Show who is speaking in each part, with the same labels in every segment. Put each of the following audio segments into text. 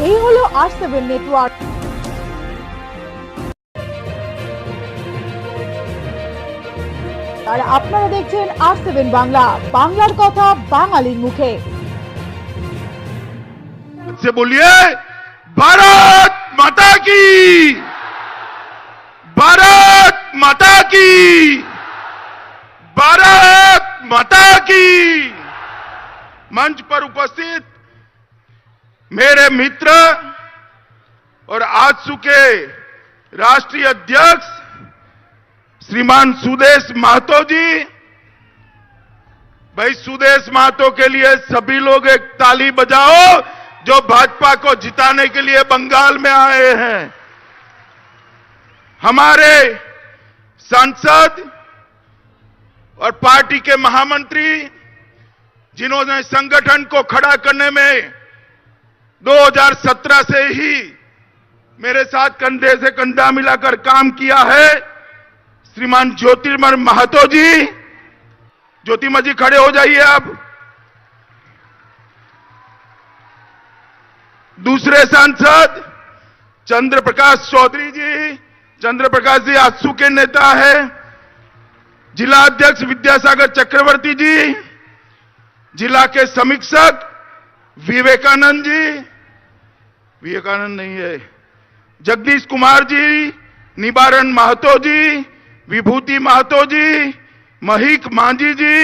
Speaker 1: এই হলো R7 network. আর আপনারা দেখছেন R7 বাংলা, বাংলার কথা বাঙালির মুখে।
Speaker 2: से बोलिए भारत माता की, भारत माता की, भारत माता की। मंच पर उपस्थित मेरे मित्र और आजसू के राष्ट्रीय अध्यक्ष श्रीमान सुदेश महतो जी, भाई सुदेश महतो के लिए सभी लोग एक ताली बजाओ जो भाजपा को जिताने के लिए बंगाल में आए हैं। हमारे सांसद और पार्टी के महामंत्री जिन्होंने संगठन को खड़ा करने में 2017 से ही मेरे साथ कंधे से कंधा मिलाकर काम किया है, श्रीमान ज्योतिर्मय महतो जी। ज्योतिर्मय जी खड़े हो जाइए आप। दूसरे सांसद चंद्र प्रकाश चौधरी जी, चंद्र प्रकाश जी आजसू के नेता है। जिला अध्यक्ष विद्यासागर चक्रवर्ती जी, जिला के समीक्षक विवेकानंद जी, विवेकानंद नहीं है, जगदीश कुमार जी, निवारण महतो जी, विभूति महतो जी, महिक मांझी जी,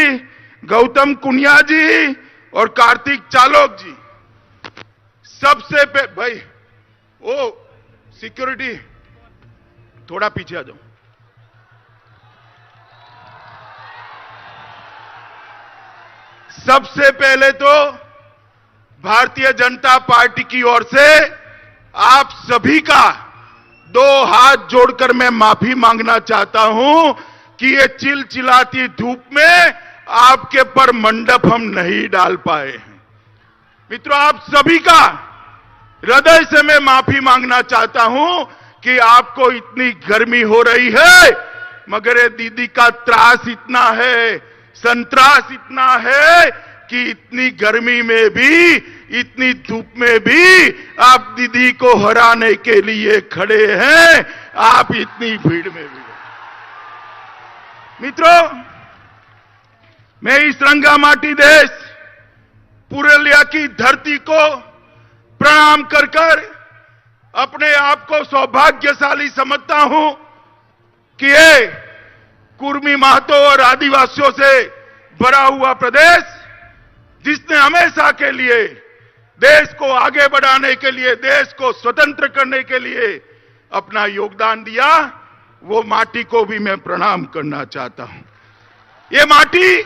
Speaker 2: गौतम कुनिया जी और कार्तिक चालोक जी। सबसे भाई ओ सिक्योरिटी थोड़ा पीछे आ जाओ। सबसे पहले तो भारतीय जनता पार्टी की ओर से आप सभी का दो हाथ जोड़कर मैं माफी मांगना चाहता हूं कि ये चिलचिलाती धूप में आपके पर मंडप हम नहीं डाल पाए हैं। मित्रों, आप सभी का हृदय से मैं माफी मांगना चाहता हूं कि आपको इतनी गर्मी हो रही है, मगर ये दीदी का त्रास इतना है, संत्रास इतना है कि इतनी गर्मी में भी, इतनी धूप में भी आप दीदी को हराने के लिए खड़े हैं, आप इतनी भीड़ में भी। मित्रों, मैं इस रंगामाटी देश पुरुलिया की धरती को प्रणाम कर कर अपने आप को सौभाग्यशाली समझता हूं कि ये कुर्मी महतो और आदिवासियों से भरा हुआ प्रदेश, जिसने हमेशा के लिए देश को आगे बढ़ाने के लिए, देश को स्वतंत्र करने के लिए अपना योगदान दिया, वो माटी को भी मैं प्रणाम करना चाहता हूं। ये माटी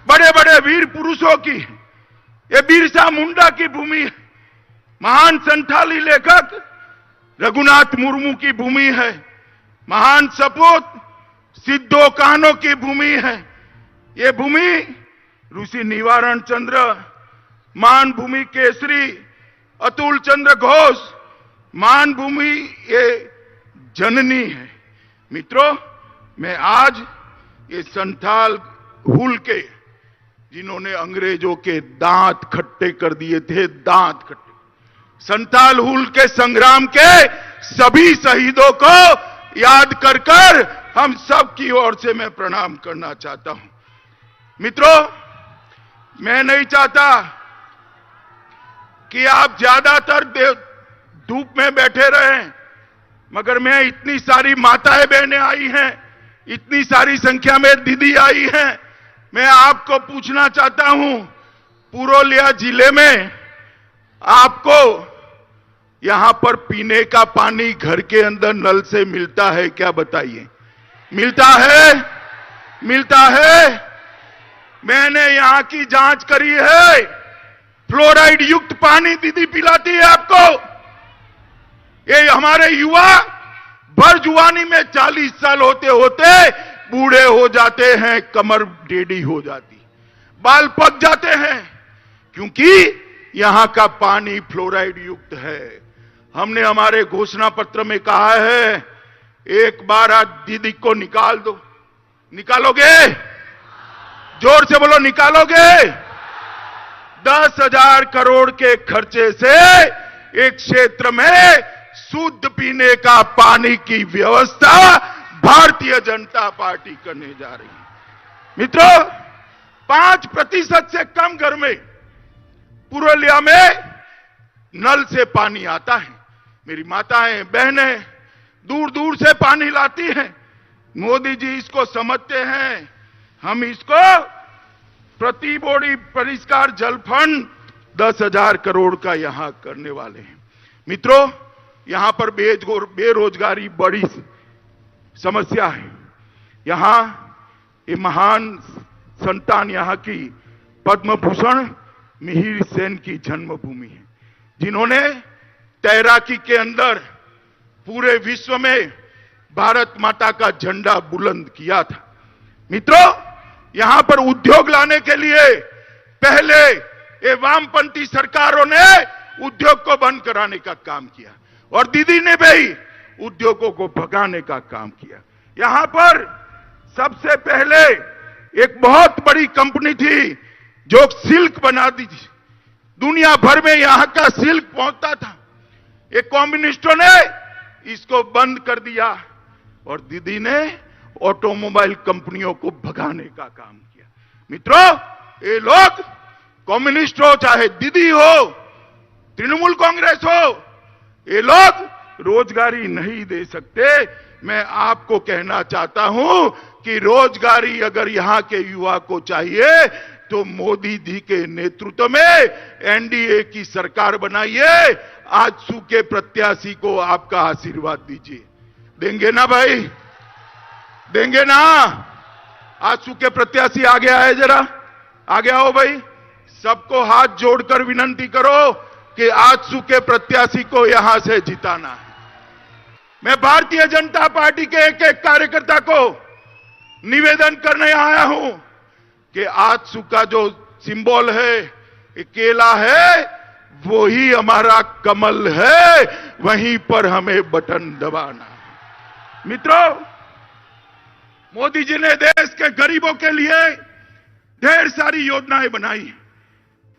Speaker 2: बड़े बड़े वीर पुरुषों की, ये बिरसा मुंडा की भूमि है, महान संथाली लेखक रघुनाथ मुर्मू की भूमि है, महान सपूत सिद्धो कान्हो की भूमि है। ये भूमि ऋषि निवारण चंद्र, मान भूमि केसरी अतुल चंद्र घोष, मान भूमि ये जननी है। मित्रों, मैं आज ये संथाल हुल के, जिन्होंने अंग्रेजों के दांत खट्टे कर दिए थे, दांत खट्टे, संथाल हुल के संग्राम के सभी शहीदों को याद कर कर हम सब की ओर से मैं प्रणाम करना चाहता हूं। मित्रों, मैं नहीं चाहता कि आप ज्यादातर धूप में बैठे रहें, मगर मैं इतनी सारी माताएं बहनें आई हैं, इतनी सारी संख्या में दीदी आई हैं, मैं आपको पूछना चाहता हूं, पुरुलिया जिले में आपको यहां पर पीने का पानी घर के अंदर नल से मिलता है क्या? बताइए। मिलता है? मिलता है? मैंने यहां की जांच करी है, फ्लोराइड युक्त पानी दीदी पिलाती है आपको। ये हमारे युवा भर जुवानी में 40 साल होते होते बूढ़े हो जाते हैं, कमर टेढ़ी हो जाती, बाल पक जाते हैं, क्योंकि यहां का पानी फ्लोराइड युक्त है। हमने हमारे घोषणा पत्र में कहा है, एक बार आज दीदी को निकाल दो। निकालोगे? जोर से बोलो, निकालोगे? 10,000 करोड़ के खर्चे से एक क्षेत्र में शुद्ध पीने का पानी की व्यवस्था भारतीय जनता पार्टी करने जा रही है। मित्रों, 5% से कम घर में पुरुलिया में नल से पानी आता है। मेरी माताएं बहनें दूर दूर से पानी लाती हैं। मोदी जी इसको समझते हैं। हम इसको प्रति बोरी परिष्कार जल फंड 10,000 करोड़ का यहां करने वाले हैं। मित्रों, यहां पर बेरोजगारी बड़ी समस्या है। यहां ये महान संतान यहां की पद्म भूषण मिहिर सेन की जन्मभूमि है, जिन्होंने तैराकी के अंदर पूरे विश्व में भारत माता का झंडा बुलंद किया था। मित्रों, यहां पर उद्योग लाने के लिए पहले ये वामपंथी सरकारों ने उद्योग को बंद कराने का काम किया और दीदी ने भी उद्योगों को भगाने का काम किया। यहां पर सबसे पहले एक बहुत बड़ी कंपनी थी जो सिल्क बना दी थी। दुनिया भर में यहां का सिल्क पहुंचता था। ये कम्युनिस्टों ने इसको बंद कर दिया और दीदी ने ऑटोमोबाइल कंपनियों को भगाने का काम किया। मित्रों, ये लोग कम्युनिस्ट हो चाहे दीदी हो, तृणमूल कांग्रेस हो, ये लोग रोजगारी नहीं दे सकते। मैं आपको कहना चाहता हूं कि रोजगारी अगर यहां के युवा को चाहिए तो मोदी जी के नेतृत्व में एनडीए की सरकार बनाइए। आजसू के प्रत्याशी को आपका आशीर्वाद दीजिए। देंगे ना भाई? देंगे ना? आजसू के प्रत्याशी आगे आए, जरा आगे आओ भाई। सबको हाथ जोड़कर विनती करो कि आजसू के प्रत्याशी को यहां से जिताना है। मैं भारतीय जनता पार्टी के एक एक कार्यकर्ता को निवेदन करने आया हूं कि आजसू का जो सिंबल है, केला है, वो ही हमारा कमल है, वहीं पर हमें बटन दबाना है। मित्रों, मोदी जी ने देश के गरीबों के लिए ढेर सारी योजनाएं बनाई।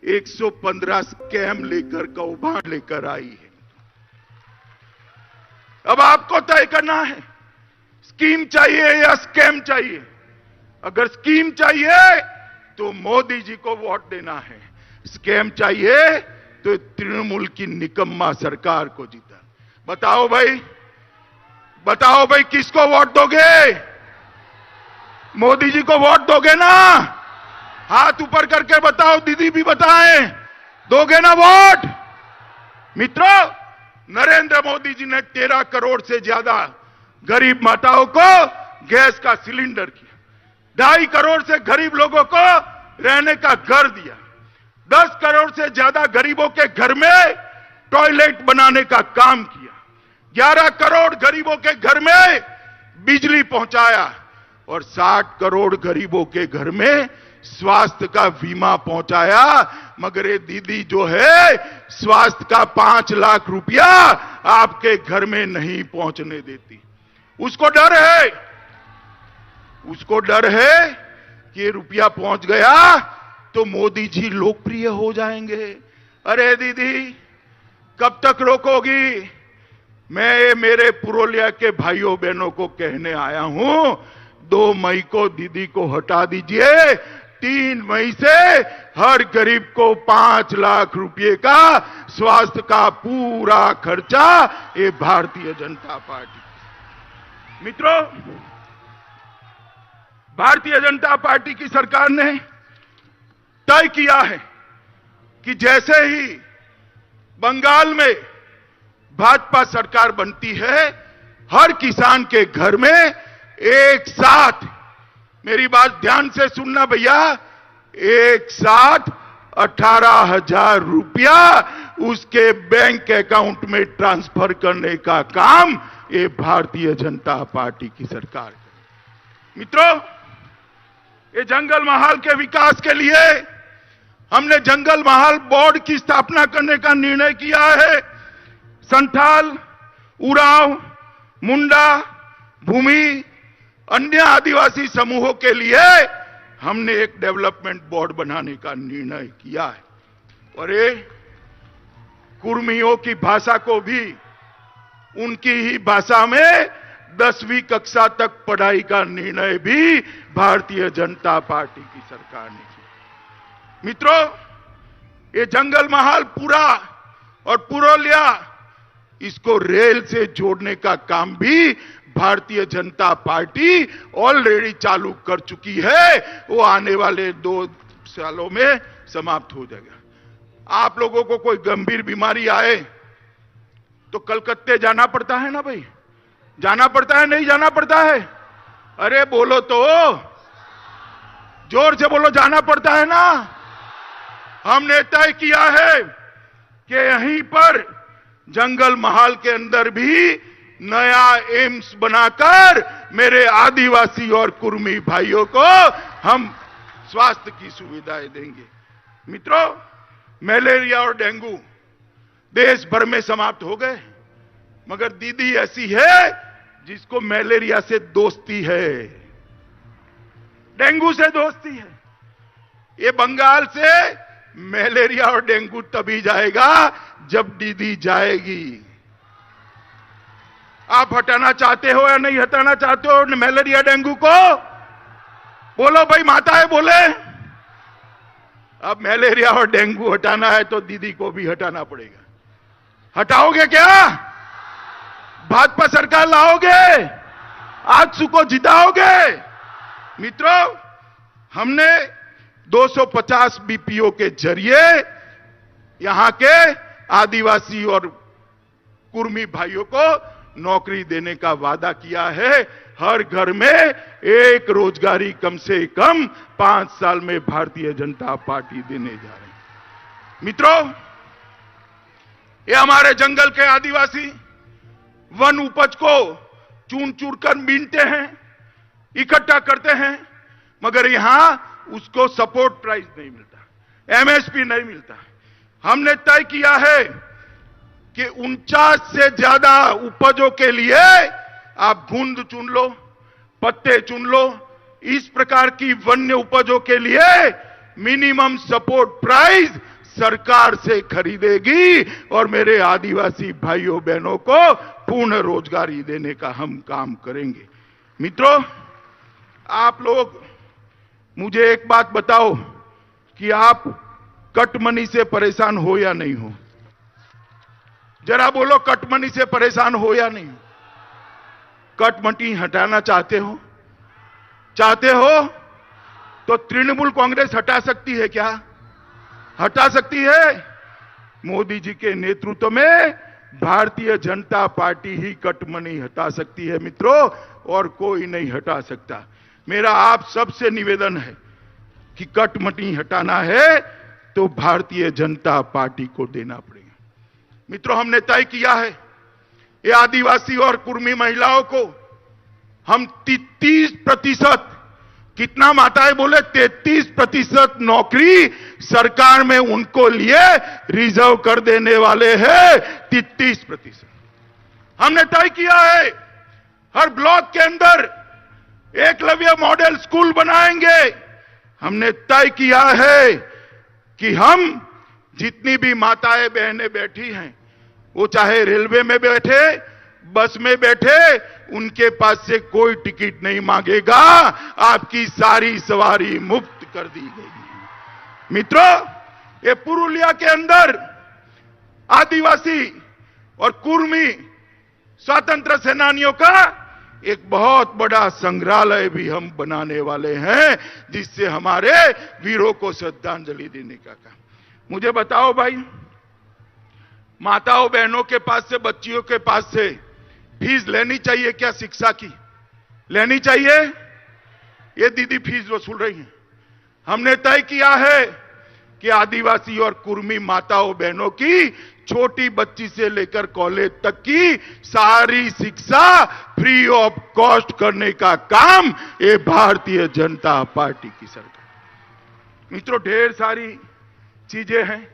Speaker 2: 115 स्कैम लेकर कौभांड लेकर आई है। अब आपको तय करना है, स्कीम चाहिए या स्कैम चाहिए। अगर स्कीम चाहिए तो मोदी जी को वोट देना है, स्कैम चाहिए तो तृणमूल की निकम्मा सरकार को जीता। बताओ भाई, बताओ भाई, किसको वोट दोगे? मोदी जी को वोट दोगे ना? हाथ ऊपर करके बताओ, दीदी भी बताएं, दोगे ना वोट? मित्रों, नरेंद्र मोदी जी ने 13 करोड़ से ज्यादा गरीब माताओं को गैस का सिलेंडर किया। 2.5 करोड़ से गरीब लोगों को रहने का घर दिया। 10 करोड़ से ज्यादा गरीबों के घर में टॉयलेट बनाने का काम किया। 11 करोड़ गरीबों के घर में बिजली पहुंचाया और 60 करोड़ गरीबों के घर में स्वास्थ्य का बीमा पहुंचाया। मगर ये दीदी जो है, स्वास्थ्य का 5 लाख रुपया आपके घर में नहीं पहुंचने देती। उसको डर है, उसको डर है कि ये रुपया पहुंच गया तो मोदी जी लोकप्रिय हो जाएंगे। अरे दीदी, कब तक रोकोगी? मैं मेरे पुरुलिया के भाइयों बहनों को कहने आया हूं, 2 मई को दीदी को हटा दीजिए। 3 मई से हर गरीब को 5 लाख रुपए का स्वास्थ्य का पूरा खर्चा ये भारतीय जनता पार्टी। मित्रों, भारतीय जनता पार्टी की सरकार ने तय किया है कि जैसे ही बंगाल में भाजपा सरकार बनती है, हर किसान के घर में एक साथ, मेरी बात ध्यान से सुनना भैया, एक साथ 18,000 रुपया उसके बैंक अकाउंट में ट्रांसफर करने का काम ये भारतीय जनता पार्टी की सरकार करे। मित्रों, ये जंगल महाल के विकास के लिए हमने जंगल महाल बोर्ड की स्थापना करने का निर्णय किया है। संथाल, उरांव, मुंडा, भूमि, अन्य आदिवासी समूहों के लिए हमने एक डेवलपमेंट बोर्ड बनाने का निर्णय किया है। और ये कुर्मियों की भाषा को भी उनकी ही भाषा में 10वीं कक्षा तक पढ़ाई का निर्णय भी भारतीय जनता पार्टी की सरकार ने किया। मित्रों, ये जंगल महाल पूरा और पुरुलिया, इसको रेल से जोड़ने का काम भी भारतीय जनता पार्टी ऑलरेडी चालू कर चुकी है। वो आने वाले 2 सालों में समाप्त हो जाएगा। आप लोगों को कोई गंभीर बीमारी आए तो कलकत्ते जाना पड़ता है ना भाई, जाना पड़ता है नहीं जाना पड़ता है? अरे बोलो तो, जोर से बोलो, जाना पड़ता है ना। हमने तय किया है कि यहीं पर जंगल महाल के अंदर भी नया एम्स बनाकर मेरे आदिवासी और कुर्मी भाइयों को हम स्वास्थ्य की सुविधाएं देंगे। मित्रों, मलेरिया और डेंगू देश भर में समाप्त हो गए, मगर दीदी ऐसी है जिसको मलेरिया से दोस्ती है, डेंगू से दोस्ती है। ये बंगाल से मलेरिया और डेंगू तभी जाएगा जब दीदी जाएगी। आप हटाना चाहते हो या नहीं हटाना चाहते हो मलेरिया डेंगू को? बोलो भाई, माताएं बोले। अब मलेरिया और डेंगू हटाना है तो दीदी को भी हटाना पड़ेगा। हटाओगे क्या? भाजपा सरकार लाओगे? आजसू को जिताओगे? मित्रों, हमने 250 बीपीओ के जरिए यहां के आदिवासी और कुर्मी भाइयों को नौकरी देने का वादा किया है। हर घर में एक रोजगारी कम से कम 5 साल में भारतीय जनता पार्टी देने जा रही है। मित्रों, ये हमारे जंगल के आदिवासी वन उपज को चून चूर कर बीनते हैं, इकट्ठा करते हैं, मगर यहां उसको सपोर्ट प्राइस नहीं मिलता, एमएसपी नहीं मिलता। हमने तय किया है कि 49 से ज्यादा उपजों के लिए आप घुंड चुन लो, पत्ते चुन लो। इस प्रकार की वन्य उपजों के लिए मिनिमम सपोर्ट प्राइस सरकार से खरीदेगी और मेरे आदिवासी भाइयों बहनों को पूर्ण रोजगारी देने का हम काम करेंगे। मित्रों, आप लोग मुझे एक बात बताओ कि आप कटमनी से परेशान हो या नहीं हो? जरा बोलो, कटमनी से परेशान हो या नहीं? कटमनी हटाना चाहते हो? चाहते हो तो तृणमूल कांग्रेस हटा सकती है क्या? हटा सकती है। मोदी जी के नेतृत्व में भारतीय जनता पार्टी ही कटमनी हटा सकती है मित्रों, और कोई नहीं हटा सकता। मेरा आप सबसे निवेदन है कि कटमनी हटाना है तो भारतीय जनता पार्टी को देना पड़ेगा। मित्रों, हमने तय किया है ये आदिवासी और कुर्मी महिलाओं को हम 33%, कितना माताएं बोले, 33% नौकरी सरकार में उनको लिए रिजर्व कर देने वाले हैं। 33% हमने तय किया है। हर ब्लॉक के अंदर एकलव्य मॉडल स्कूल बनाएंगे। हमने तय किया है कि हम जितनी भी माताएं बहनें बैठी हैं, वो चाहे रेलवे में बैठे, बस में बैठे, उनके पास से कोई टिकट नहीं मांगेगा। आपकी सारी सवारी मुफ्त कर दी गई है। मित्रों, ये पुरुलिया के अंदर आदिवासी और कुर्मी स्वतंत्र सेनानियों का एक बहुत बड़ा संग्रहालय भी हम बनाने वाले हैं, जिससे हमारे वीरों को श्रद्धांजलि देने का काम। मुझे बताओ भाई, माताओं बहनों के पास से, बच्चियों के पास से फीस लेनी चाहिए क्या? शिक्षा की लेनी चाहिए? ये दीदी फीस वसूल रही है। हमने तय किया है कि आदिवासी और कुर्मी माताओं बहनों की छोटी बच्ची से लेकर कॉलेज तक की सारी शिक्षा फ्री ऑफ कॉस्ट करने का काम ये भारतीय जनता पार्टी की सरकार। मित्रों, ढेर सारी चीजें हैं,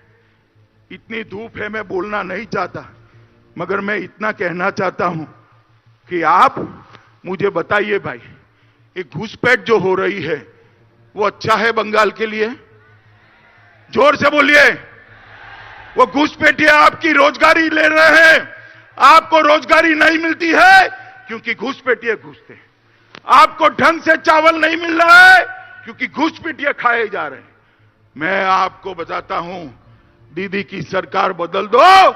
Speaker 2: इतनी धूप है, मैं बोलना नहीं चाहता, मगर मैं इतना कहना चाहता हूं कि आप मुझे बताइए भाई, ये घुसपैठ जो हो रही है वो अच्छा है बंगाल के लिए? जोर से बोलिए, वो घुसपैठिया आपकी रोजगारी ले रहे हैं। आपको रोजगारी नहीं मिलती है क्योंकि घुसपैठिए घुसते हैं। आपको ढंग से चावल नहीं मिल रहा है क्योंकि घुसपैठिए खाए जा रहे हैं। मैं आपको बताता हूं, दीदी की सरकार बदल दो,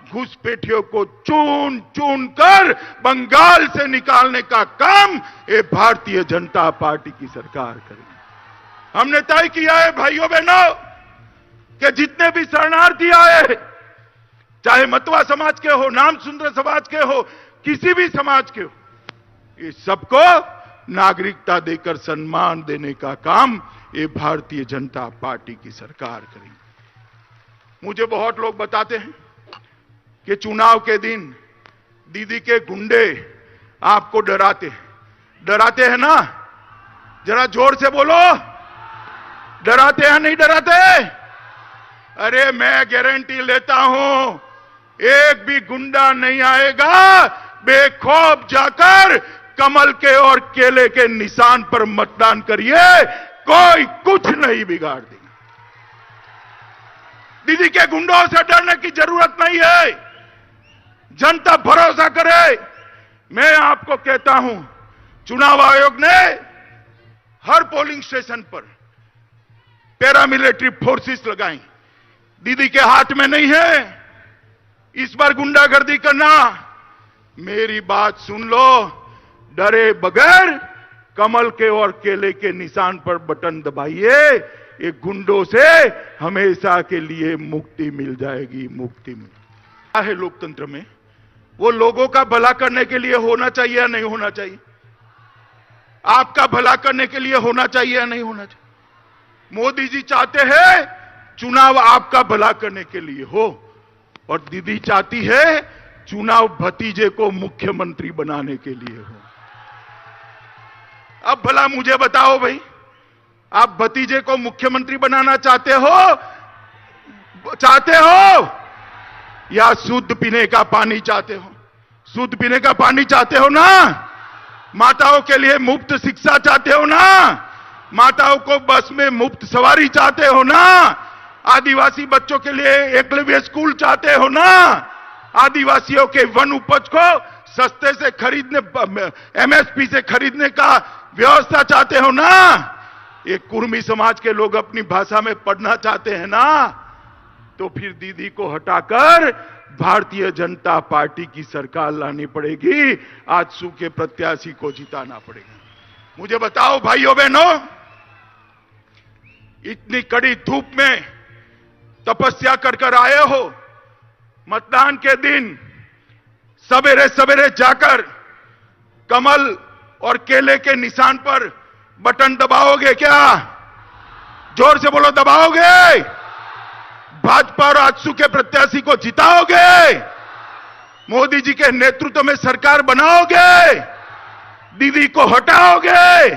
Speaker 2: घुसपैठियों को चुन चुन कर बंगाल से निकालने का काम ये भारतीय जनता पार्टी की सरकार करेगी। हमने तय किया है भाइयों बहनों कि जितने भी शरणार्थी आए, चाहे मतवा समाज के हो, नाम सुंदर समाज के हो, किसी भी समाज के हो, ये सबको नागरिकता देकर सम्मान देने का काम ये भारतीय जनता पार्टी की सरकार करेगी। मुझे बहुत लोग बताते हैं कि चुनाव के दिन दीदी के गुंडे आपको डराते हैं ना? जरा जोर से बोलो, डराते हैं नहीं डराते? अरे मैं गारंटी लेता हूं, एक भी गुंडा नहीं आएगा। बेखौफ जाकर कमल के और केले के निशान पर मतदान करिए, कोई कुछ नहीं बिगाड़ देगा। दीदी के गुंडों से डरने की जरूरत नहीं है, जनता भरोसा करे। मैं आपको कहता हूं, चुनाव आयोग ने हर पोलिंग स्टेशन पर पैरामिलिट्री फोर्सेस लगाई। दीदी के हाथ में नहीं है इस बार गुंडागर्दी करना। मेरी बात सुन लो, डरे बगैर कमल के और केले के निशान पर बटन दबाइए, ये गुंडों से हमेशा के लिए मुक्ति मिल जाएगी। मुक्ति मिल है लोकतंत्र में, वो लोगों का भला करने के लिए होना चाहिए या नहीं होना चाहिए? आपका भला करने के लिए होना चाहिए या नहीं होना चाहिए? मोदी जी चाहते हैं चुनाव आपका भला करने के लिए हो, और दीदी चाहती है चुनाव भतीजे को मुख्यमंत्री बनाने के लिए हो। अब भला मुझे बताओ भाई, आप भतीजे को मुख्यमंत्री बनाना चाहते हो या शुद्ध पीने का पानी चाहते हो? शुद्ध पीने का पानी चाहते हो ना? माताओं के लिए मुफ्त शिक्षा चाहते हो ना? माताओं को बस में मुफ्त सवारी चाहते हो ना? आदिवासी बच्चों के लिए एकलव्य स्कूल चाहते हो ना? आदिवासियों के वन उपज को सस्ते से खरीदने, एमएसपी से खरीदने का व्यवस्था चाहते हो ना? ये कुर्मी समाज के लोग अपनी भाषा में पढ़ना चाहते हैं ना? तो फिर दीदी को हटाकर भारतीय जनता पार्टी की सरकार लानी पड़ेगी। आजसू के प्रत्याशी को जिताना पड़ेगा। मुझे बताओ भाइयों बहनों, इतनी कड़ी धूप में तपस्या कर आए हो, मतदान के दिन सवेरे सवेरे जाकर कमल और केले के निशान पर बटन दबाओगे क्या? जोर से बोलो, दबाओगे? भाजपा और आजसू के प्रत्याशी को जिताओगे? मोदी जी के नेतृत्व में सरकार बनाओगे? दीदी को हटाओगे?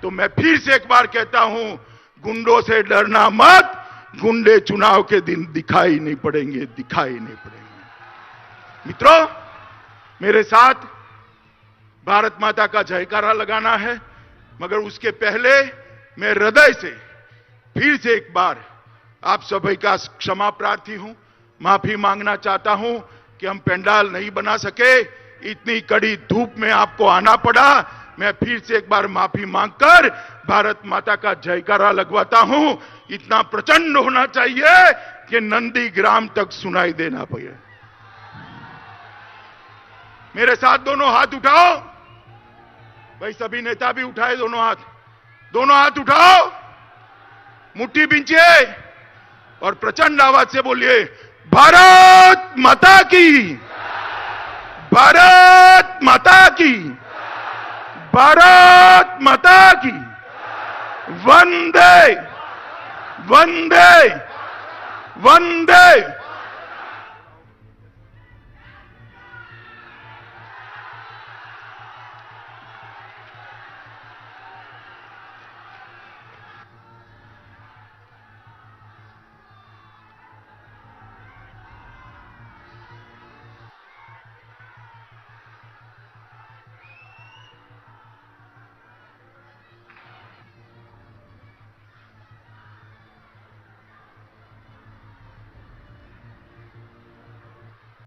Speaker 2: तो मैं फिर से एक बार कहता हूं, गुंडों से डरना मत। गुंडे चुनाव के दिन दिखाई नहीं पड़ेंगे। मित्रों, मेरे साथ भारत माता का जयकारा लगाना है, मगर उसके पहले मैं हृदय से फिर से एक बार आप सभी का क्षमा प्रार्थी हूं, माफी मांगना चाहता हूं कि हम पंडाल नहीं बना सके, इतनी कड़ी धूप में आपको आना पड़ा। मैं फिर से एक बार माफी मांगकर भारत माता का जयकारा लगवाता हूं। इतना प्रचंड होना चाहिए कि नंदीग्राम तक सुनाई देना पड़े। मेरे साथ दोनों हाथ उठाओ भाई, सभी नेता भी उठाए दोनों हाथ उठाओ, मुट्ठी बींचिए और प्रचंड आवाज से बोलिए, भारत माता की, भारत माता की, भारत माता की, वंदे वंदे वंदे